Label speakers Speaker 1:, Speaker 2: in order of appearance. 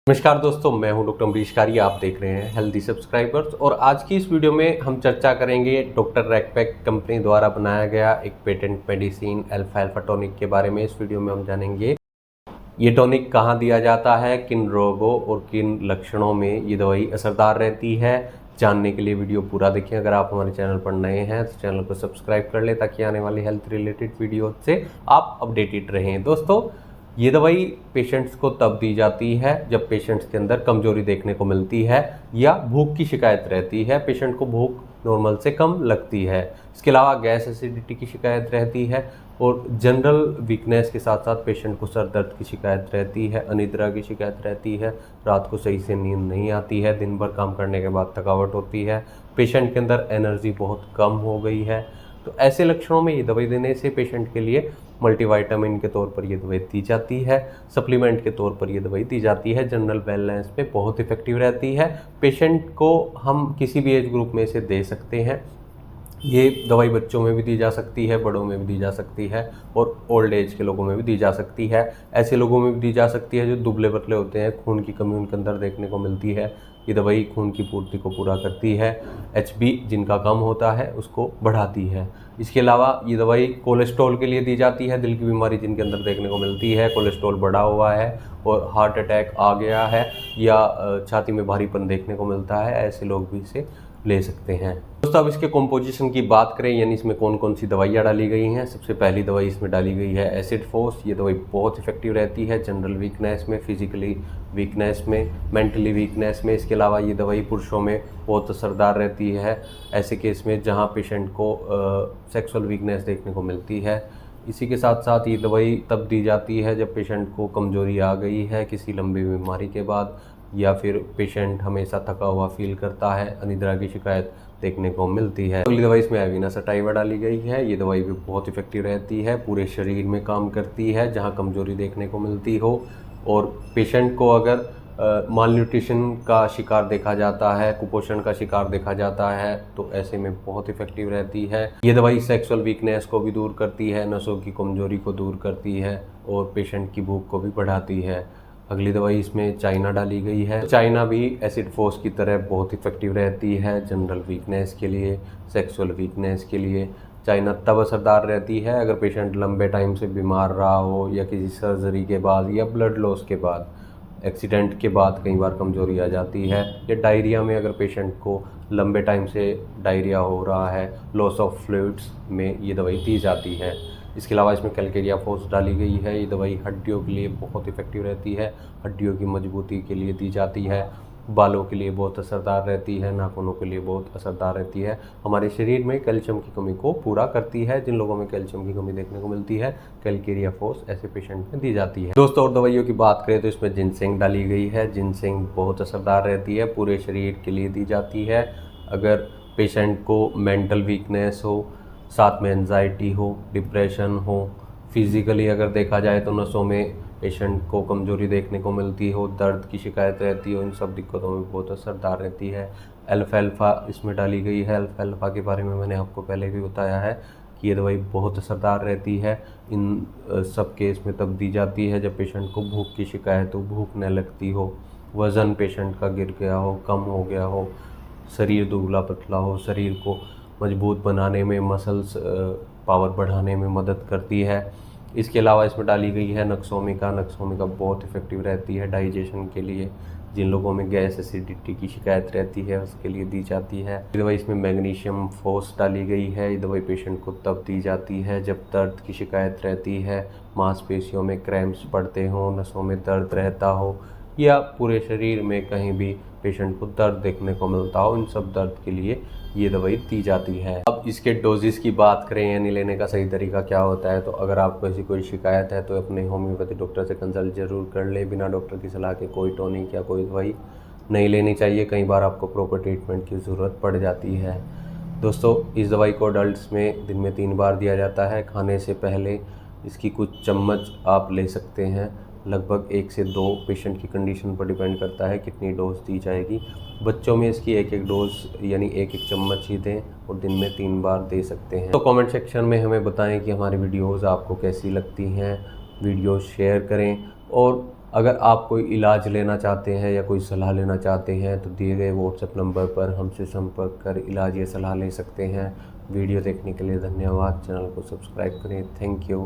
Speaker 1: नमस्कार दोस्तों, मैं हूं डॉक्टर अमरीश कारिया। आप देख रहे हैं हेल्दी सब्सक्राइबर्स। और आज की इस वीडियो में हम चर्चा करेंगे डॉक्टर रैकपैक कंपनी द्वारा बनाया गया एक patent medicine alpha alpha tonic के बारे में। इस वीडियो में हम जानेंगे ये टॉनिक कहाँ दिया जाता है, किन रोगों और किन लक्षणों में ये दवाई असरदार रहती है। जानने के लिए वीडियो पूरा देखें। अगर आप हमारे चैनल पर नए हैं तो चैनल को सब्सक्राइब कर लें ताकि आने वाली हेल्थ रिलेटेड वीडियो से आप अपडेटेड रहें। दोस्तों, ये दवाई पेशेंट्स को तब दी जाती है जब पेशेंट्स के अंदर कमजोरी देखने को मिलती है या भूख की शिकायत रहती है, पेशेंट को भूख नॉर्मल से कम लगती है। इसके अलावा गैस एसिडिटी की शिकायत रहती है और जनरल वीकनेस के साथ साथ पेशेंट को सर दर्द की शिकायत रहती है, अनिद्रा की शिकायत रहती है, रात को सही से नींद नहीं आती है, दिन भर काम करने के बाद थकावट होती है, पेशेंट के अंदर एनर्जी बहुत कम हो गई है। तो ऐसे लक्षणों में ये दवाई देने से पेशेंट के लिए मल्टीविटामिन के तौर पर ये दवाई दी जाती है, सप्लीमेंट के तौर पर ये दवाई दी जाती है, जनरल बैलेंस पे बहुत इफेक्टिव रहती है। पेशेंट को हम किसी भी एज ग्रुप में से दे सकते हैं। ये दवाई बच्चों में भी दी जा सकती है, बड़ों में भी दी जा सकती है और ओल्ड एज के लोगों में भी दी जा सकती है। ऐसे लोगों में भी दी जा सकती है जो दुबले पतले होते हैं, खून की कमी उनके अंदर देखने को मिलती है। ये दवाई खून की पूर्ति को पूरा करती है, HB जिनका कम होता है उसको बढ़ाती है। इसके अलावा ये दवाई कोलेस्ट्रॉल के लिए दी जाती है, दिल की बीमारी जिनके अंदर देखने को मिलती है, कोलेस्ट्रॉल बढ़ा हुआ है और हार्ट अटैक आ गया है या छाती में भारीपन देखने को मिलता है, ऐसे लोग भी इसे ले सकते हैं। दोस्तों, अब इसके कॉम्पोजिशन की बात करें, यानी इसमें कौन कौन सी दवाइयाँ डाली गई हैं। सबसे पहली दवाई इसमें डाली गई है एसिड फोर्स। ये दवाई बहुत इफेक्टिव रहती है जनरल वीकनेस में, फिजिकली वीकनेस में, मेंटली वीकनेस में। इसके अलावा ये दवाई पुरुषों में बहुत असरदार रहती है ऐसे केस में जहाँ पेशेंट को सेक्सुअल वीकनेस देखने को मिलती है। इसी के साथ साथ ये दवाई तब दी जाती है जब पेशेंट को कमजोरी आ गई है किसी लंबी बीमारी के बाद, या फिर पेशेंट हमेशा थका हुआ फील करता है, अनिद्रा की शिकायत देखने को मिलती है। अगली दवाई इसमें एविना सटाइवा डाली गई है। ये दवाई भी बहुत इफेक्टिव रहती है, पूरे शरीर में काम करती है जहां कमजोरी देखने को मिलती हो। और पेशेंट को अगर माल न्यूट्रिशन का शिकार देखा जाता है, कुपोषण का शिकार देखा जाता है, तो ऐसे में बहुत इफेक्टिव रहती है। ये दवाई सेक्सुअल वीकनेस को भी दूर करती है, नसों की कमजोरी को दूर करती है और पेशेंट की भूख को भी बढ़ाती है। अगली दवाई इसमें चाइना डाली गई है। चाइना भी एसिड फोर्स की तरह बहुत इफेक्टिव रहती है जनरल वीकनेस के लिए, सेक्सुअल वीकनेस के लिए। चाइना तब असरदार रहती है अगर पेशेंट लंबे टाइम से बीमार रहा हो या किसी सर्जरी के बाद या ब्लड लॉस के बाद, एक्सीडेंट के बाद कई बार कमजोरी आ जाती है, या डायरिया में अगर पेशेंट को लंबे टाइम से डायरिया हो रहा है, लॉस ऑफ फ्लूइड्स में ये दवाई दी जाती है। इसके अलावा इसमें कैलकेरिया फोर्स डाली गई है। ये दवाई हड्डियों के लिए बहुत इफेक्टिव रहती है, हड्डियों की मजबूती के लिए दी जाती है, बालों के लिए बहुत असरदार रहती है, नाखूनों के लिए बहुत असरदार रहती है, हमारे शरीर में कैल्शियम की कमी को पूरा करती है। जिन लोगों में कैल्शियम की कमी देखने को मिलती है, कैलकेरिया फोर्स ऐसे पेशेंट में दी जाती है। दोस्तों, और दवाइयों की बात करें तो इसमें जिनसेंग डाली गई है। जिनसेंग बहुत असरदार रहती है, पूरे शरीर के लिए दी जाती है। अगर पेशेंट को मेंटल वीकनेस हो, साथ में एंजाइटी हो, डिप्रेशन हो, फिजिकली अगर देखा जाए तो नसों में पेशेंट को कमजोरी देखने को मिलती हो, दर्द की शिकायत रहती हो, इन सब दिक्कतों में बहुत असरदार रहती है। अल्फा अल्फा इसमें डाली गई है। अल्फा अल्फा के बारे में मैंने आपको पहले भी बताया है कि ये दवाई बहुत असरदार रहती है। इन सब केस में तब दी जाती है जब पेशेंट को भूख की शिकायत हो, भूख न लगती हो, वज़न पेशेंट का गिर गया हो, कम हो गया हो, शरीर दुबला पतला हो, शरीर को मजबूत बनाने में, मसल्स पावर बढ़ाने में मदद करती है। इसके अलावा इसमें डाली गई है नक्सोमिका। नक्सोमिका बहुत इफेक्टिव रहती है डाइजेशन के लिए, जिन लोगों में गैस एसिडिटी की शिकायत रहती है उसके लिए दी जाती है। ये दवाई इसमें मैग्नीशियम फोर्स डाली गई है। ये दवाई पेशेंट को तब दी जाती है जब दर्द की शिकायत रहती है, मांसपेशियों में क्रैम्प्स पड़ते हों, नसों में दर्द रहता हो या पूरे शरीर में कहीं भी पेशेंट को दर्द देखने को मिलता हो। इन सब दर्द के लिए ये दवाई दी जाती है। अब इसके डोजेस की बात करें यानी लेने का सही तरीका क्या होता है, तो अगर आपको ऐसी कोई शिकायत है तो अपने होम्योपैथी डॉक्टर से कंसल्ट जरूर कर ले। बिना डॉक्टर की सलाह के कोई टॉनिक या कोई दवाई नहीं लेनी चाहिए, कई बार आपको प्रॉपर ट्रीटमेंट की ज़रूरत पड़ जाती है। दोस्तों, इस दवाई को अडल्ट में दिन में 3 बार दिया जाता है। खाने से पहले इसकी कुछ चम्मच आप ले सकते हैं, लगभग 1 से 2, पेशेंट की कंडीशन पर डिपेंड करता है कितनी डोज दी जाएगी। बच्चों में इसकी 1-1 डोज यानी 1-1 चम्मच ही दें और दिन में 3 बार दे सकते हैं। तो कमेंट सेक्शन में हमें बताएं कि हमारी वीडियोस आपको कैसी लगती हैं। वीडियो शेयर करें और अगर आप कोई इलाज लेना चाहते हैं या कोई सलाह लेना चाहते हैं तो दिए गए व्हाट्सएप नंबर पर हमसे संपर्क कर इलाज या सलाह ले सकते हैं। वीडियो देखने के लिए धन्यवाद। चैनल को सब्सक्राइब करें। Thank you.